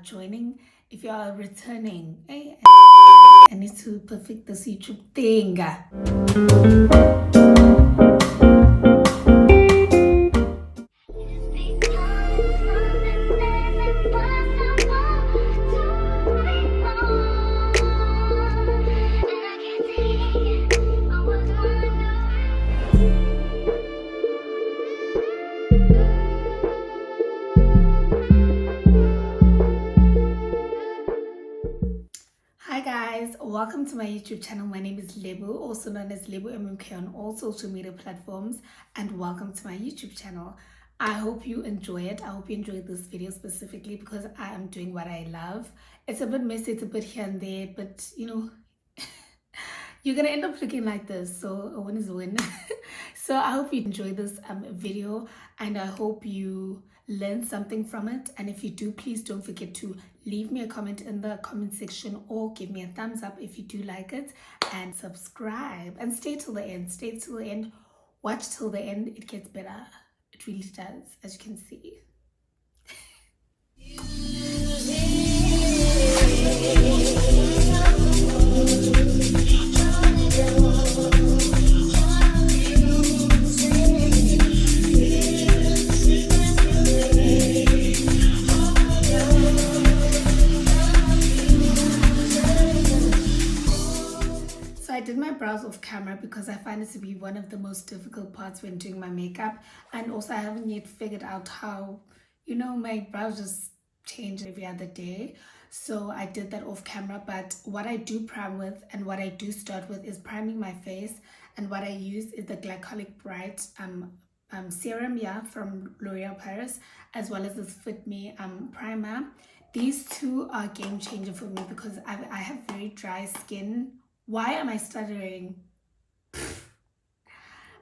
joining, if you are returning, hey, I need to perfect this YouTube thing. Hi guys, welcome to my YouTube channel. My name is Lebu, also known as Lebu MMK on all social media platforms, and welcome to my YouTube channel. I hope you enjoy it. I hope you enjoyed this video specifically because I am doing what I love. It's a bit messy, it's a bit here and there, but you know, you're gonna end up looking like this, so a win is a win. So I hope you enjoy this video, and I hope you learn something from it. And if you do, please don't forget to leave me a comment in the comment section or give me a thumbs up if you do like it, and subscribe and stay till the end. Stay till the end, watch till the end. It gets better, it really does, as you can see. I did my brows off camera because I find it to be one of the most difficult parts when doing my makeup, and also I haven't yet figured out how, you know, my brows just change every other day. So I did that off camera. But what I do prime with and what I do start with is priming my face, and what I use is the Glycolic Bright serum, yeah, from L'Oreal Paris, as well as this Fit Me primer. These two are game changer for me because I have very dry skin. Why am I stuttering? I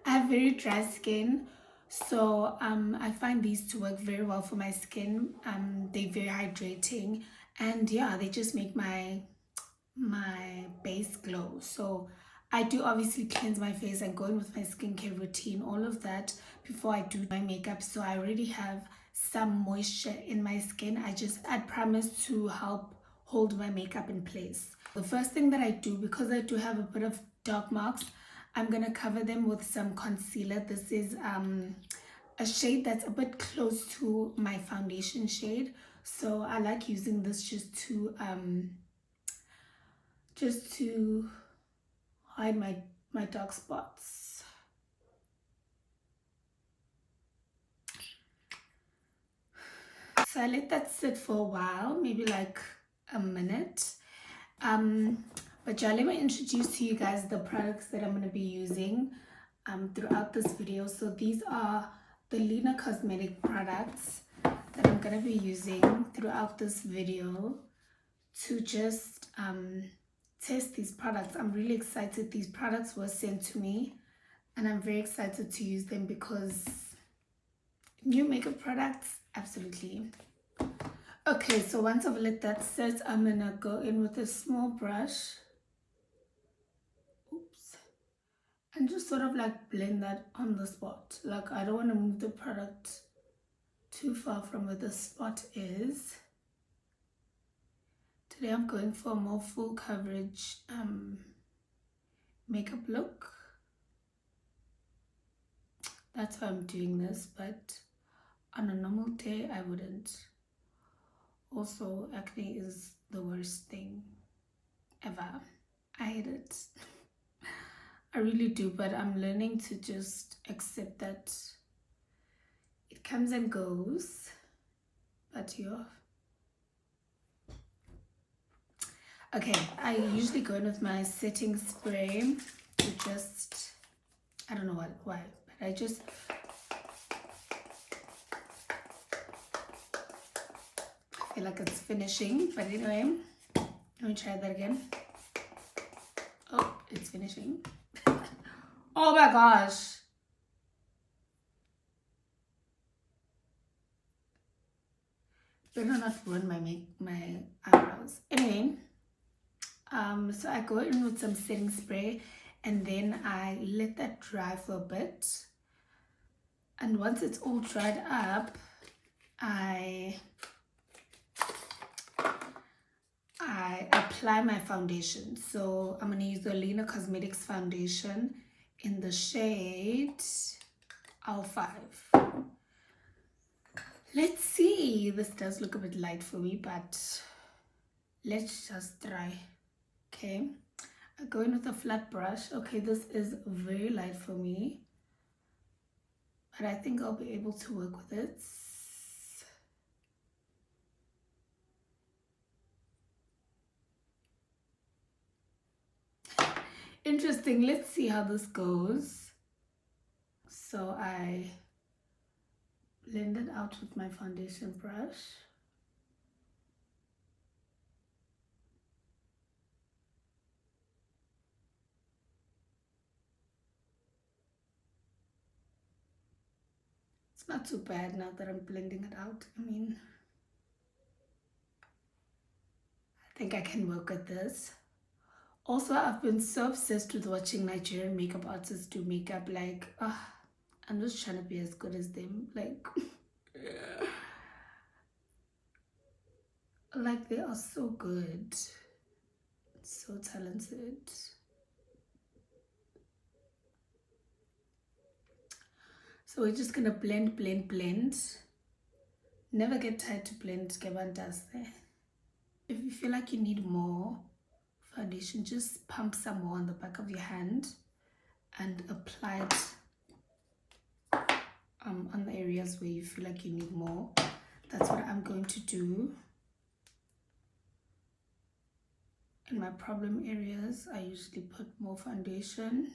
have very dry skin, so I find these to work very well for my skin. They're very hydrating, and yeah, they just make my base glow. So I do obviously cleanse my face and go in with my skincare routine, all of that, before I do my makeup. So I already have some moisture in my skin. I just add primers to help hold my makeup in place. The first thing that I do, because I do have a bit of dark marks, I'm gonna cover them with some concealer. This is a shade that's a bit close to my foundation shade, so I like using this just to hide my dark spots. So I let that sit for a while, maybe like a minute. But yeah, let me introduce to you guys the products that I'm going to be using throughout this video. So these are the Lynna cosmetic products that I'm going to be using throughout this video to just test these products. I'm really excited. These products were sent to me, and I'm very excited to use them because new makeup products, absolutely. Okay, so once I've let that set, I'm gonna go in with a small brush. Oops. And just sort of like blend that on the spot. Like, I don't want to move the product too far from where the spot is. Today I'm going for a more full coverage makeup look. That's why I'm doing this, but on a normal day I wouldn't. Also, acne is the worst thing ever. I hate it. I really do, but I'm learning to just accept that it comes and goes. But yeah. Okay, I usually go in with my setting spray to just, I don't know why, but I just feel like it's finishing. But anyway, let me try that again. Oh, it's finishing. Oh my gosh. Better not ruin my eyebrows. Anyway, so I go in with some setting spray, and then I let that dry for a bit. And once it's all dried up, I apply my foundation. So I'm going to use the Lynna Cosmetics foundation in the shade R5. Let's see. This does look a bit light for me, but let's just try. Okay, I go in with a flat brush. Okay, this is very light for me, but I think I'll be able to work with it. Interesting. Let's see how this goes. So I blend it out with my foundation brush. It's not too bad now that I'm blending it out. I mean, I think I can work with this. Also, I've been so obsessed with watching Nigerian makeup artists do makeup. Like, I'm just trying to be as good as them. Like, like they are so good, so talented. So we're just gonna blend, blend, blend. Never get tired to blend. If you feel like you need more foundation, just pump some more on the back of your hand and apply it on the areas where you feel like you need more. That's what I'm going to do. In my problem areas, I usually put more foundation.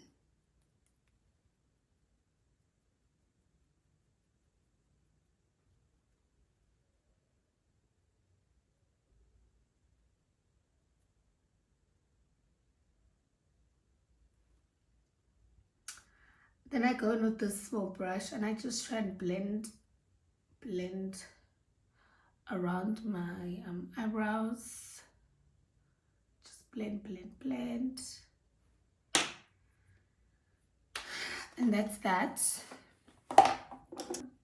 Then I go in with this small brush and I just try and blend around my eyebrows. Just blend, blend, blend. And that's that.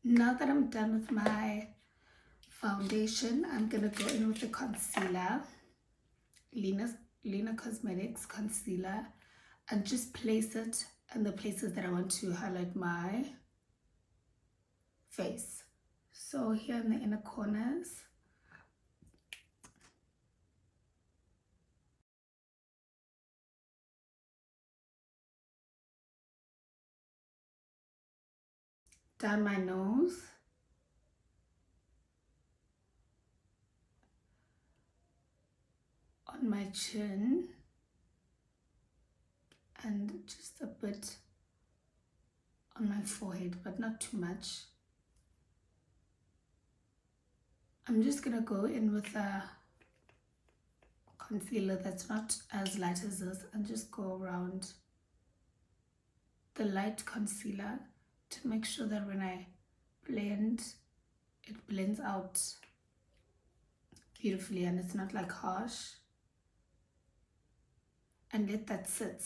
Now that I'm done with my foundation, I'm gonna go in with the concealer, Lynna Cosmetics concealer, and just place it in the places that I want to highlight my face. So here in the inner corners, down my nose, on my chin, and just a bit on my forehead, but not too much. I'm just gonna go in with a concealer that's not as light as this and just go around the light concealer to make sure that when I blend, it blends out beautifully and it's not like harsh. And let that sit.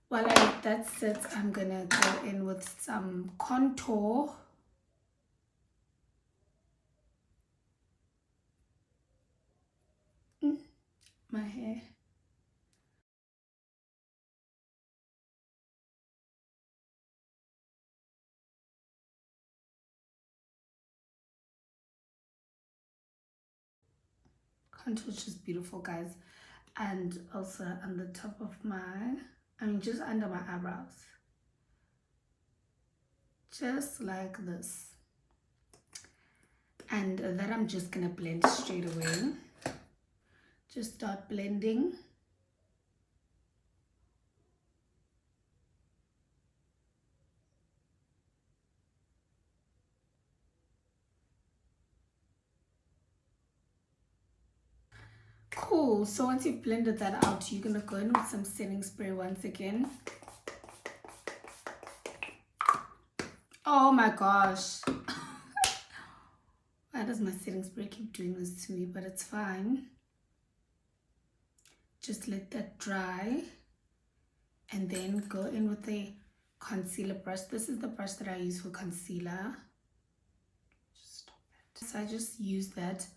While I let that sit, I'm gonna go in with some contour. My hair. Contour is just beautiful, guys. And also on the top of just under my eyebrows. Just like this. And that I'm just gonna blend straight away. Just start blending. Cool. So once you've blended that out, you're gonna go in with some setting spray once again. Oh my gosh. Why does my setting spray keep doing this to me? But it's fine. Just let that dry. And then go in with a concealer brush. This is the brush that I use for concealer. Just stop it. So I just use that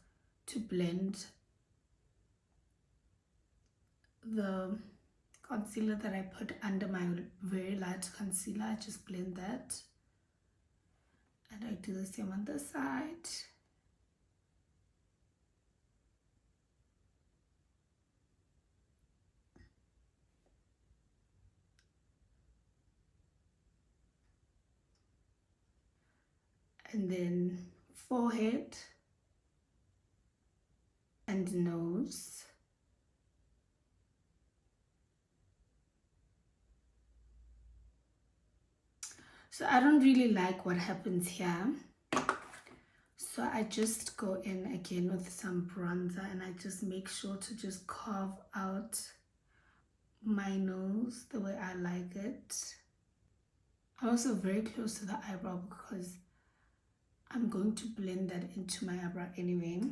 to blend the concealer that I put under my very light concealer. I just blend that, and I do the same on this side. And then forehead and nose. So I don't really like what happens here. So I just go in again with some bronzer, and I just make sure to just carve out my nose the way I like it. I'm also very close to the eyebrow because I'm going to blend that into my eyebrow anyway.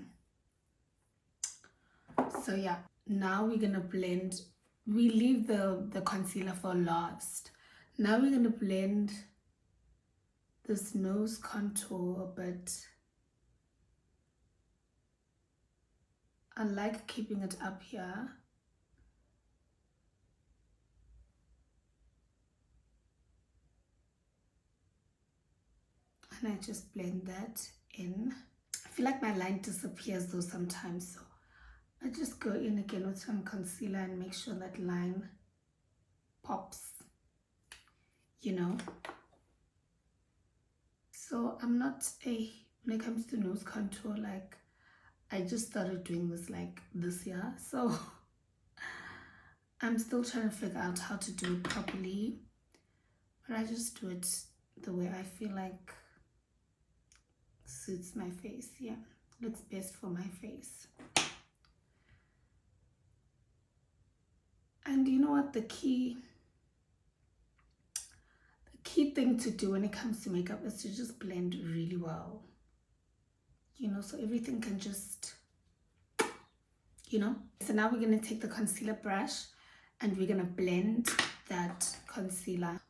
So yeah, now we're gonna blend. We leave the concealer for last. Now we're gonna blend this nose contour a bit. I like keeping it up here. And I just blend that in. I feel like my line disappears though sometimes, so I just go in again with some concealer and make sure that line pops, you know. So I'm not when it comes to nose contour, like, I just started doing this like this year, so I'm still trying to figure out how to do it properly, but I just do it the way I feel like suits my face. Yeah, looks best for my face. And you know what, the key thing to do when it comes to makeup is to just blend really well, you know, so everything can just, you know. So now we're going to take the concealer brush and we're going to blend that concealer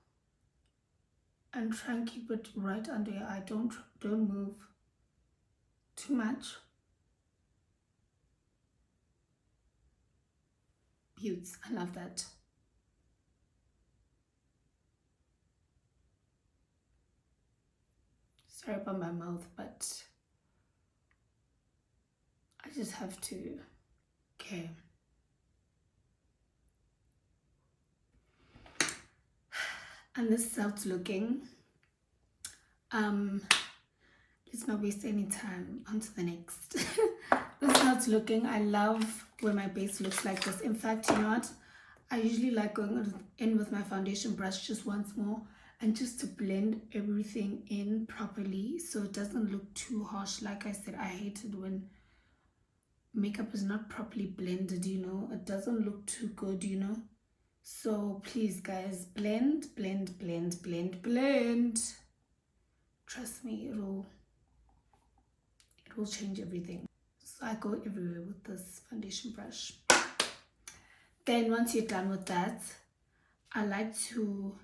and try and keep it right under your eye. Don't move too much. Beauts, I love that. Sorry about my mouth, but I just have to. Okay. And this is how it's looking. Let's not waste any time. On to the next. This is how it's looking. I love where my base looks like this. In fact, you know what? I usually like going in with my foundation brush just once more and just to blend everything in properly so it doesn't look too harsh. Like I said, I hate it when makeup is not properly blended, you know. It doesn't look too good, you know. So please guys, blend, blend, blend, blend, blend. Trust me, it will change everything. So I go everywhere with this foundation brush. Then once you're done with that, I like to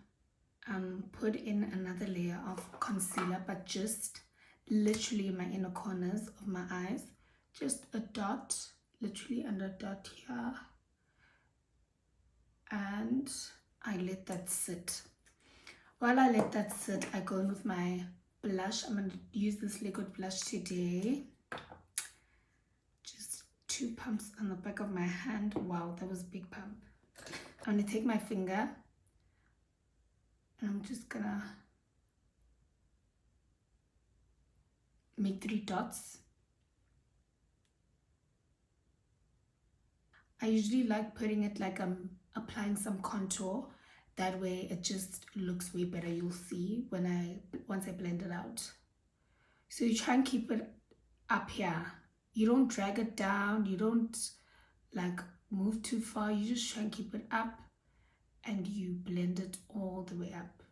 put in another layer of concealer, but just literally in my inner corners of my eyes. Just a dot, literally under a dot here. And I let that sit. While I let that sit, I go in with my blush. I'm going to use this liquid blush today. Just 2 pumps on the back of my hand. Wow, that was a big pump. I'm going to take my finger and I'm just going to make 3 dots. I usually like putting it like I'm applying some contour. That way it just looks way better. You'll see once I blend it out. So you try and keep it up here. You don't drag it down. You don't like move too far. You just try and keep it up and you blend it all the way up.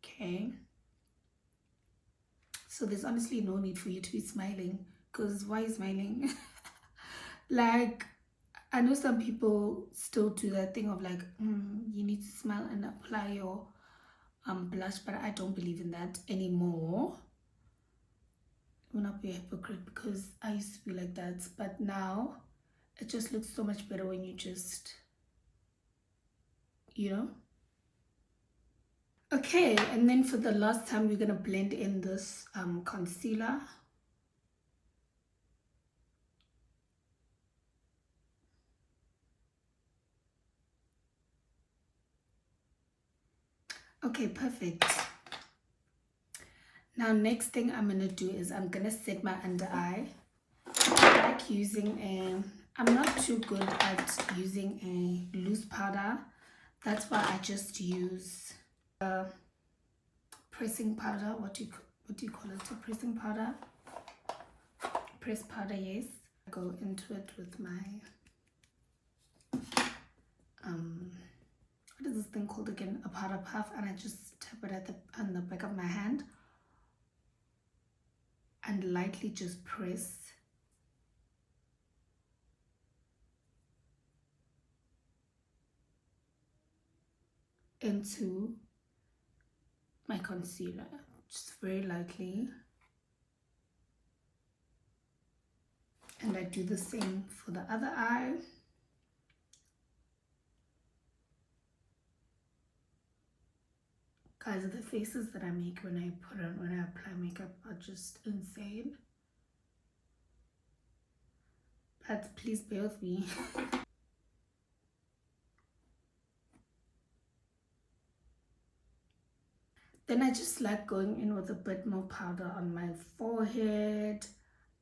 Okay. So there's honestly no need for you to be smiling, because why are you smiling? Like, I know some people still do that thing of like, you need to smile and apply your blush, but I don't believe in that anymore. I will not be a hypocrite because I used to be like that, but now it just looks so much better when you just you know. Okay, and then for the last time, we're gonna blend in this concealer. Okay, perfect. Now, next thing I'm gonna do is I'm gonna set my under eye. I like using I'm not too good at using a loose powder. That's why I just use pressing powder. What do you call it? A pressing powder? Press powder, yes. I go into it with my what is this thing called again? A powder puff, and I just tap it on the back of my hand and lightly just press into my concealer, just very lightly. And I do the same for the other eye. Guys, the faces that I make when I apply makeup are just insane. But please bear with me. Then I just like going in with a bit more powder on my forehead,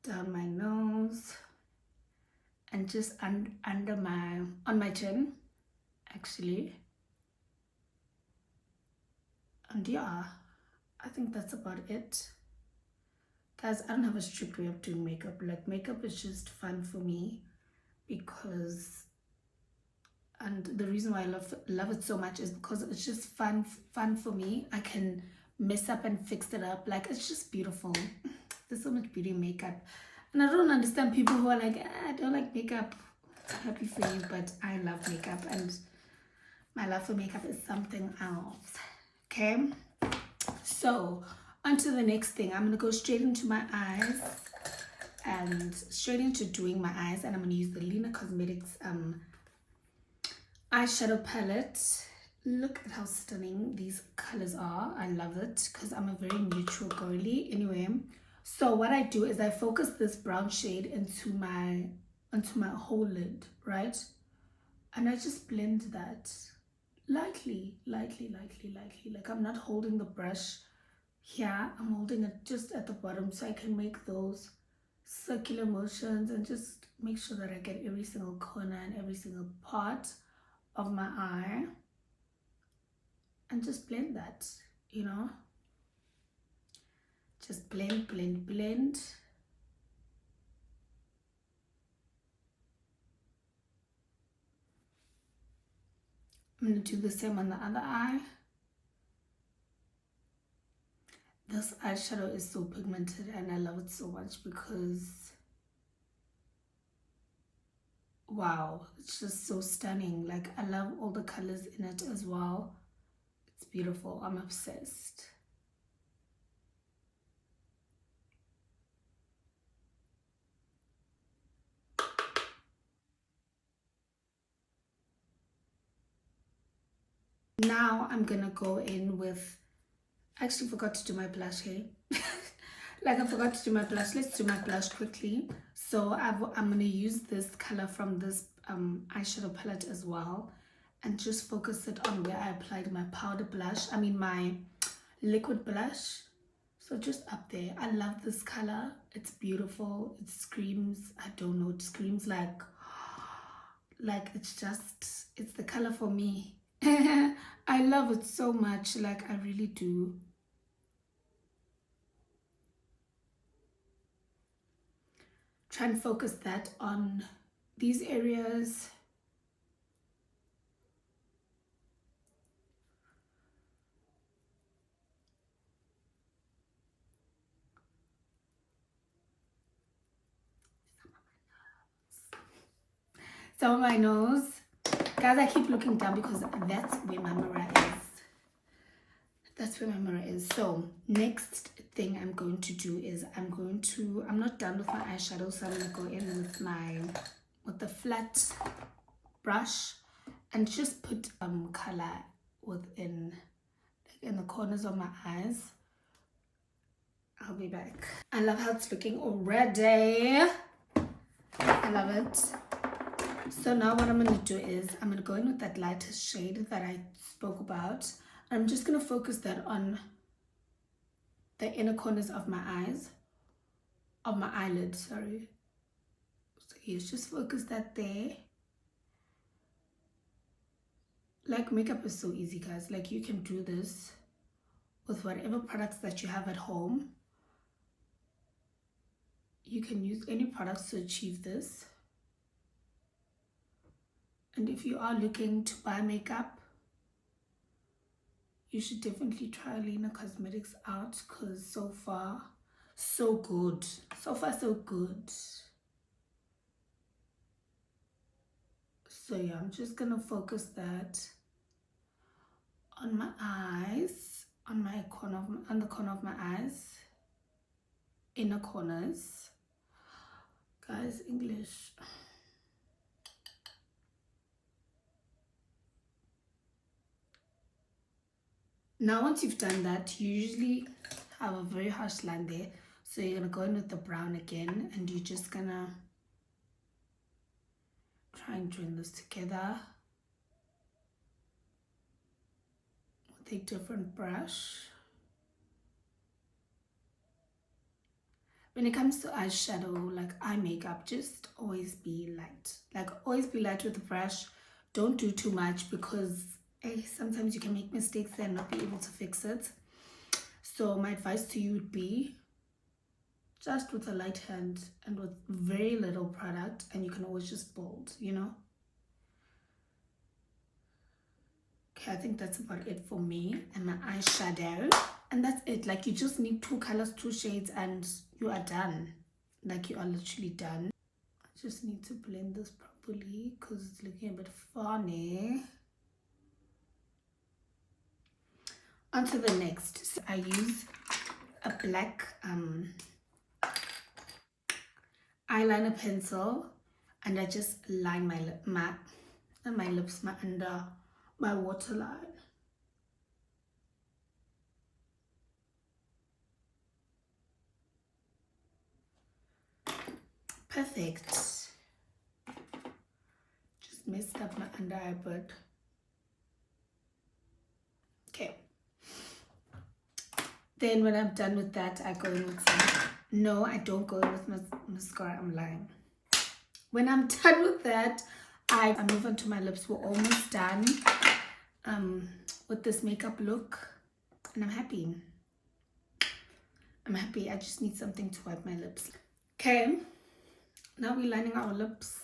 down my nose, and just on my chin, actually. And yeah, I think that's about it. Guys, I don't have a strict way of doing makeup. Like, makeup is just fun for me because, and the reason why I love it so much is because it's just fun for me. I can mess up and fix it up. Like, it's just beautiful. There's so much beauty in makeup, and I don't understand people who are like, I don't like makeup. Happy for you, but I love makeup, and my love for makeup is something else. Okay, so on to the next thing. I'm gonna go straight into my eyes and straight into doing my eyes, and I'm gonna use the Lynna Cosmetics eyeshadow palette. Look at how stunning these colors are. I love it because I'm a very neutral girly. Anyway, so what I do is I focus this brown shade into my whole lid, right? And I just blend that lightly. Like, I'm not holding the brush here. I'm holding it just at the bottom so I can make those circular motions and just make sure that I get every single corner and every single part of my eye, and just blend that, you know. Just blend. I'm going to do the same on the other eye. This eyeshadow is so pigmented and I love it so much because, wow, it's just so stunning. Like, I love all the colors in it as well. It's beautiful. I'm obsessed. Now I'm gonna go in with, I actually forgot to do my blush here. Like, I forgot to do my blush. Let's do my blush quickly. So I'm gonna use this color from this eyeshadow palette as well, and just focus it on where I applied my powder blush. I mean my liquid blush. So just up there. I love this color. It's beautiful. It screams, I don't know, it screams like it's the color for me. I love it so much. Like, I really do. Try and focus that on these areas. Some of my nose. Guys, I keep looking down because that's where my mirror is. That's where my mirror is. So next thing I'm going to do is I'm not done with my eyeshadow, so I'm going to go in with the flat brush, and just put color within, like in the corners of my eyes. I'll be back. I love how it's looking already. I love it. So now what I'm going to do is I'm going to go in with that lightest shade that I spoke about. I'm just going to focus that on the inner corners of my eyes, of my eyelid, sorry. So yes, just focus that there. Like, makeup is so easy, guys. Like, you can do this with whatever products that you have at home. You can use any products to achieve this. And if you are looking to buy makeup, you should definitely try Lynna Cosmetics out, because so far, so good. So far, so good. So yeah, I'm just gonna focus that on my eyes, on the corner of my eyes, inner corners. Guys, English. Now once you've done that, you usually have a very harsh line there. So you're gonna go in with the brown again, and you're just gonna try and join this together with a different brush. When it comes to eyeshadow, like eye makeup, just always be light. Like, always be light with the brush. Don't do too much, because sometimes you can make mistakes and not be able to fix it. So my advice to you would be just with a light hand and with very little product, and you can always just bold, you know. Okay, I think that's about it for me and my eyeshadow. And that's it. Like, you just need 2 colors, 2 shades, and you are done. Like, you are literally done. I just need to blend this properly because it's looking a bit funny. On to the next. So I use a black eyeliner pencil, and I just line my lips, under my waterline. Perfect. Just messed up my under eye, but okay. Then when I'm done with that, I go in with some. No, I don't go in with mascara. I'm lying. When I'm done with that, I move on to my lips. We're almost done with this makeup look, and I'm happy. I just need something to wipe my lips. Okay, now we're lining our lips.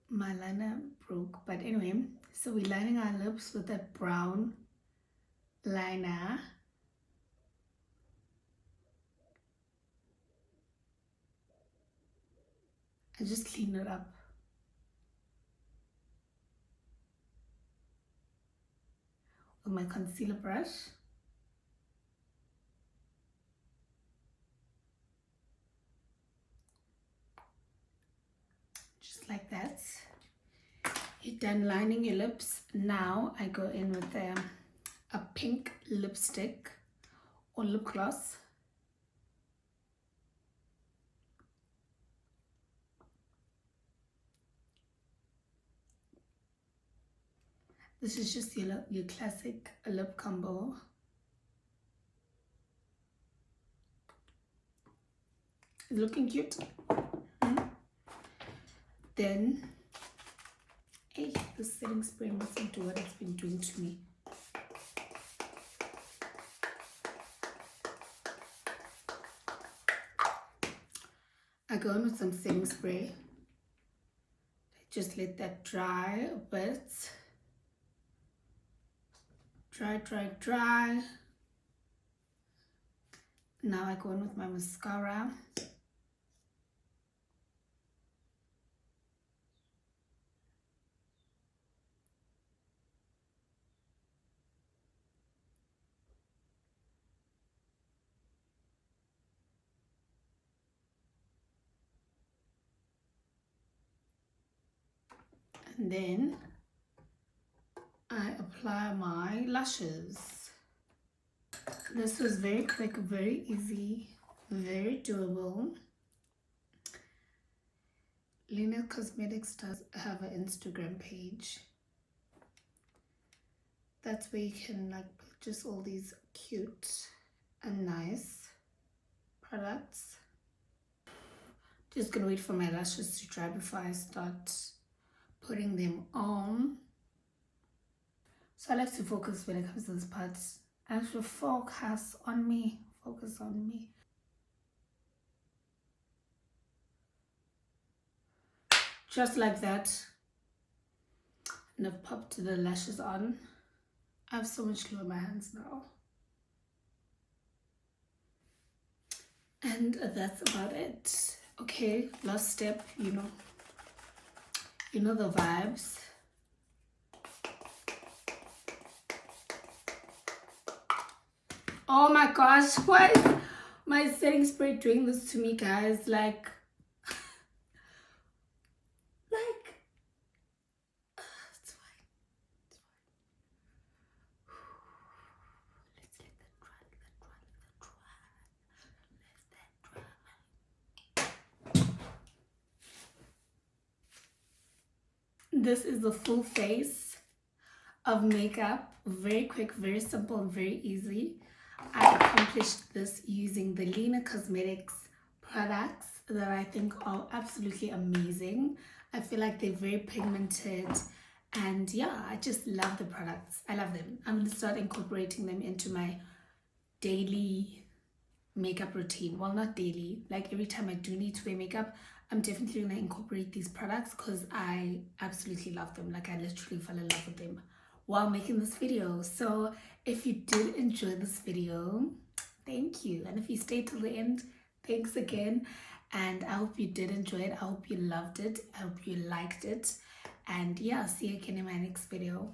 My liner broke, but anyway, so we're lining our lips with that brown liner. I just clean it up. With my concealer brush. Just like that. You're done lining your lips. Now I go in with a pink lipstick or lip gloss. This is just your classic lip combo. It's looking cute. Then, hey, the setting spray mustn't do what it's been doing to me. I go in with some setting spray. Just let that dry a bit. Dry. Now I go in with my mascara. And then I apply my lashes. This was very quick, very easy, very doable. Lynna Cosmetics does have an Instagram page. That's where you can like purchase all these cute and nice products. Just gonna wait for my lashes to dry before I start putting them on. So I like to focus when it comes to this part. Actually focus on me. Focus on me. Just like that. And I've popped the lashes on. I have so much glue on my hands now. And that's about it. Okay, last step, you know the vibes. Oh my gosh, why is my setting spray doing this to me, guys? Like it's fine. It's fine. Let's let that dry. This is the full face of makeup. Very quick, very simple, and very easy. I accomplished this using the Lynna Cosmetics products that I think are absolutely amazing. I feel like they're very pigmented, and yeah, I just love the products. I love them. I'm going to start incorporating them into my daily makeup routine. Well, not daily, like every time I do need to wear makeup, I'm definitely going to incorporate these products because I absolutely love them. Like I literally fell in love with them while making this video. So if you did enjoy this video, thank you. And if you stayed till the end, thanks again. And I hope you did enjoy it. I hope you loved it. I hope you liked it. And yeah, see you again in my next video.